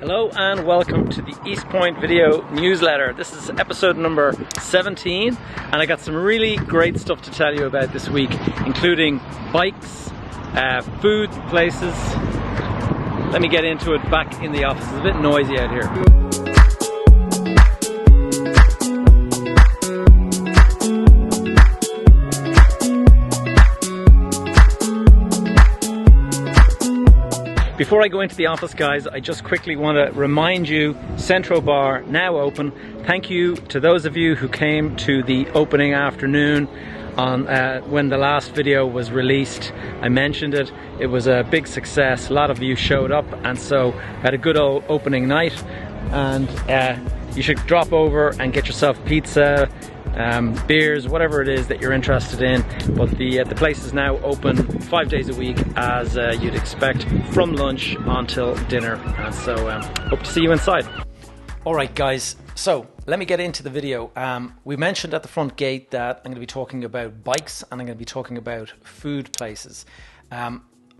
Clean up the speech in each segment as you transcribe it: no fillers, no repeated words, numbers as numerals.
Hello and welcome to the EastPoint video newsletter. This is episode number 17 and I got some really great stuff to tell you about this week, including bikes, food places. Let me get into it back in the office. It's a bit noisy out here. Before I go into the office, guys, I just quickly want to remind you, Centro Bar now open. Thank you to those of you who came to the opening afternoon on when the last video was released. I mentioned it. It was a big success. A lot of you showed up, and so had a good old opening night. And you should drop over and get yourself pizza, beers, whatever it is that you're interested in. But the place is now open 5 days a week, as you'd expect, from lunch until dinner. And so hope to see you inside. Alright guys, so let me get into the video. We mentioned at the front gate that I'm going to be talking about bikes and I'm going to be talking about food places.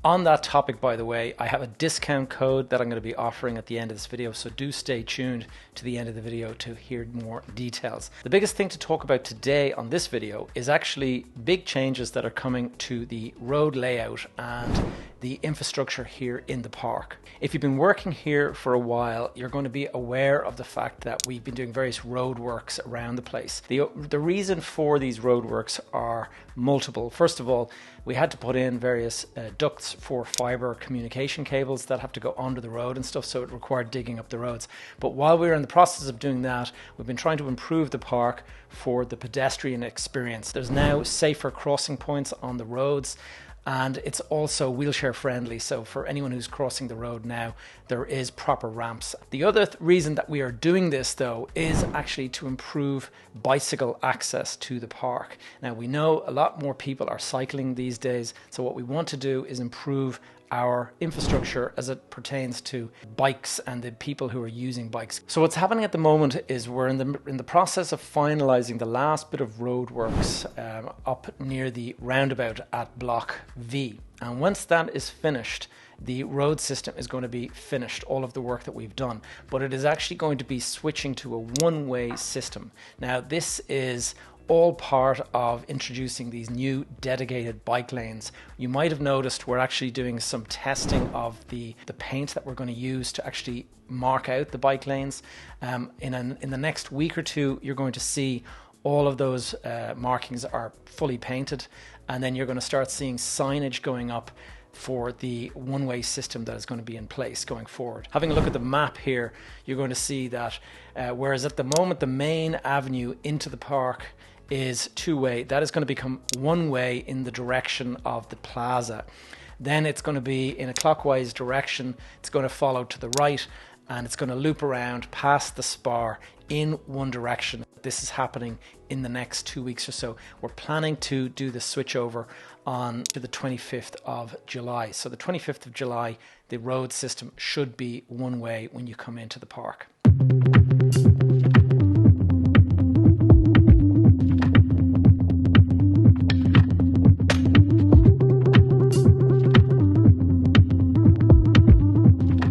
On that topic, by the way, I have a discount code that I'm going to be offering at the end of this video, so do stay tuned to the end of the video to hear more details. The biggest thing to talk about today on this video is actually big changes that are coming to the road layout and the infrastructure here in the park. If you've been working here for a while, you're going to be aware of the fact that we've been doing various road works around the place. The reason for these road works are multiple. First of all, we had to put in various ducts for fiber communication cables that have to go under the road and stuff, so it required digging up the roads. But while we were in the process of doing that, we've been trying to improve the park for the pedestrian experience. There's now safer crossing points on the roads, and it's also wheelchair friendly, so for anyone who's crossing the road now, there is proper ramps. The other reason that we are doing this, though, is actually to improve bicycle access to the park. Now, we know a lot more people are cycling these days, so what we want to do is improve our infrastructure as it pertains to bikes and the people who are using bikes. So what's happening at the moment is we're in the process of finalizing the last bit of road works up near the roundabout at Block V. And once that is finished, the road system is going to be finished, all of the work that we've done, but it is actually going to be switching to a one-way system. Now, this is all part of introducing these new dedicated bike lanes. You might have noticed we're actually doing some testing of the paint that we're going to use to actually mark out the bike lanes. In the next week or two, you're going to see all of those markings are fully painted, and then you're going to start seeing signage going up for the one-way system that is going to be in place going forward. Having a look at the map here, you're going to see that whereas at the moment the main avenue into the park is two-way, that is going to become one-way in the direction of the plaza. Then it's going to be in a clockwise direction. It's going to follow to the right, and it's going to loop around past the Spar in one direction. This is happening in the next 2 weeks or so. We're planning to do the switch over on to the 25th of July. So the 25th of July, the road system should be one way when you come into the park.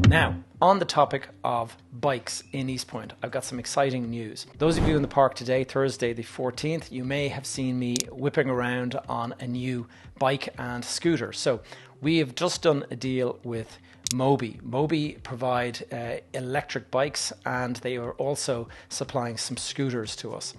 Now, on the topic of bikes in EastPoint, I've got some exciting news. Those of you in the park today, Thursday the 14th, you may have seen me whipping around on a new bike and scooter. So we have just done a deal with Moby. Moby provide electric bikes, and they are also supplying some scooters to us.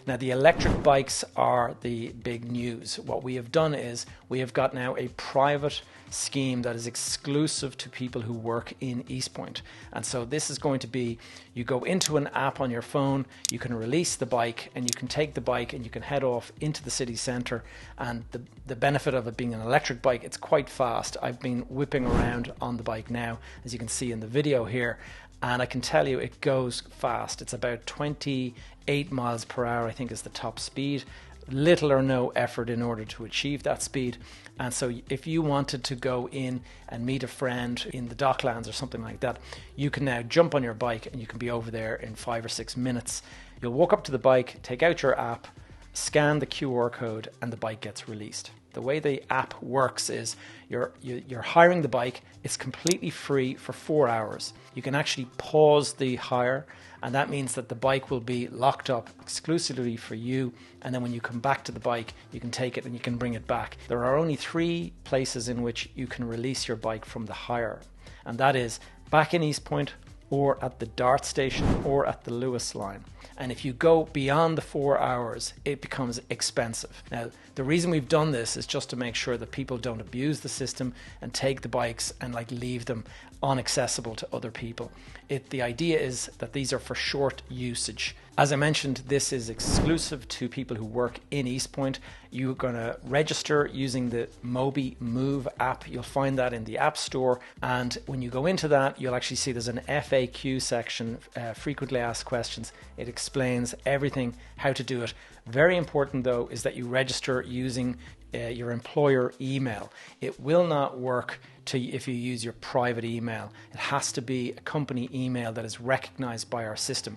Now, the electric bikes are the big news. What we have done is we have got now a private scheme that is exclusive to people who work in EastPoint. And so this is going to be, you go into an app on your phone, you can release the bike, and you can take the bike and you can head off into the city centre. And the benefit of it being an electric bike, it's quite fast. I've been whipping around on the bike now, as you can see in the video here, and I can tell you it goes fast. It's about 28 miles per hour, I think, is the top speed. Little or no effort in order to achieve that speed. And so if you wanted to go in and meet a friend in the Docklands or something like that, you can now jump on your bike and you can be over there in 5 or 6 minutes. You'll walk up to the bike, take out your app, scan the QR code, and the bike gets released. The way the app works is you're hiring the bike. It's completely free for 4 hours. You can actually pause the hire, and that means that the bike will be locked up exclusively for you. And then when you come back to the bike, you can take it and you can bring it back. There are only 3 places in which you can release your bike from the hire, and that is back in EastPoint, or at the Dart station, or at the Lewis line. And if you go beyond the 4 hours, it becomes expensive. Now, the reason we've done this is just to make sure that people don't abuse the system and take the bikes and leave them inaccessible to other people. The idea is that these are for short usage. As I mentioned, this is exclusive to people who work in EastPoint. You're going to register using the Moby Move app. You'll find that in the App Store. And when you go into that, you'll actually see there's an FAQ section, frequently asked questions. It explains everything, how to do it. Very important, though, is that you register using your employer email. It will not work if you use your private email. It has to be a company email that is recognized by our system.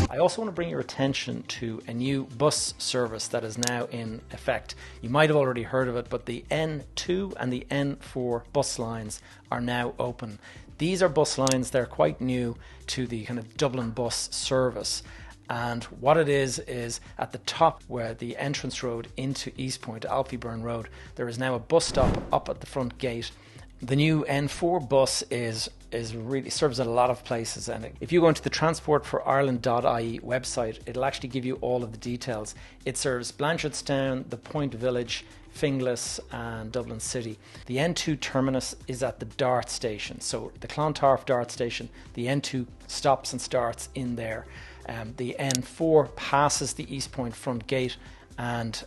I also want to bring your attention to a new bus service that is now in effect. You might have already heard of it, but the N2 and the N4 bus lines are now open. These are bus lines, they're quite new to the kind of Dublin bus service. And what it is at the top where the entrance road into EastPoint, Alfieburn Road, there is now a bus stop up at the front gate. The new N4 bus is really serves at a lot of places, and if you go into the transportforireland.ie website, it'll actually give you all of the details. It serves Blanchardstown, the Point Village, Finglas and Dublin City. The N2 terminus is at the Dart station, so the Clontarf Dart station, the N2 stops and starts in there. The N4 passes the EastPoint front gate and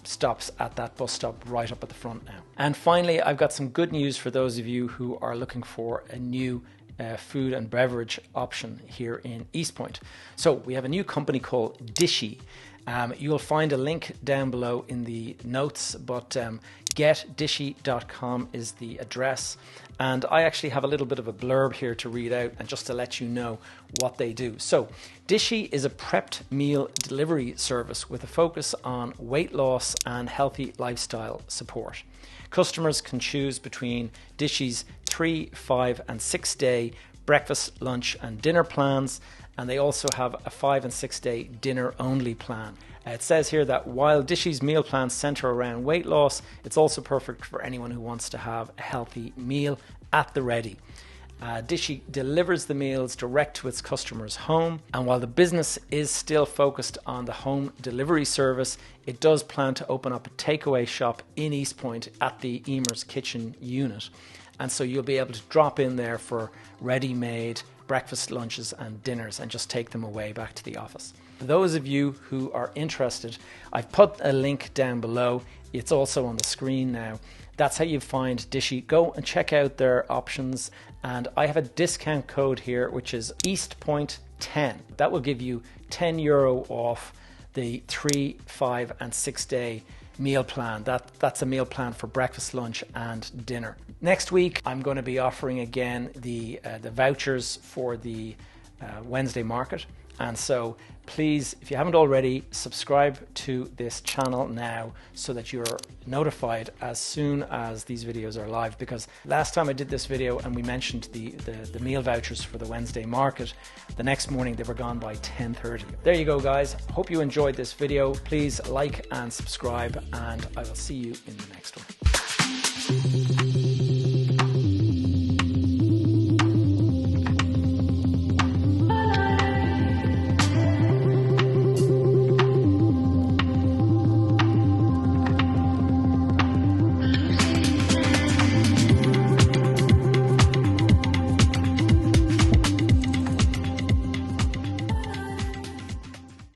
stops at that bus stop right up at the front now. And finally, I've got some good news for those of you who are looking for a new food and beverage option here in EastPoint. So we have a new company called Dishy. You'll find a link down below in the notes, but getdishy.com is the address. And I actually have a little bit of a blurb here to read out and just to let you know what they do. So Dishy is a prepped meal delivery service with a focus on weight loss and healthy lifestyle support. Customers can choose between Dishy's 3, 5 and 6 day breakfast, lunch and dinner plans, and they also have a 5 and 6 day dinner only plan. It says here that while Dishy's meal plans center around weight loss, it's also perfect for anyone who wants to have a healthy meal at the ready. Dishy delivers the meals direct to its customers' home, and while the business is still focused on the home delivery service, it does plan to open up a takeaway shop in EastPoint at the Emer's Kitchen unit. And so you'll be able to drop in there for ready-made breakfast, lunches and dinners and just take them away back to the office. For those of you who are interested, I've put a link down below. It's also on the screen now. That's how you find Dishy. Go and check out their options. And I have a discount code here, which is EastPoint10. That will give you €10 off the 3, 5 and 6 day meal plan. That's a meal plan for breakfast, lunch and dinner. Next week, I'm going to be offering again the vouchers for the Wednesday market. And so please, if you haven't already, subscribe to this channel now so that you're notified as soon as these videos are live, because last time I did this video and we mentioned the meal vouchers for the Wednesday market, the next morning they were gone by 10:30. There you go, guys. Hope you enjoyed this video. Please like and subscribe, and I will see you in the next one.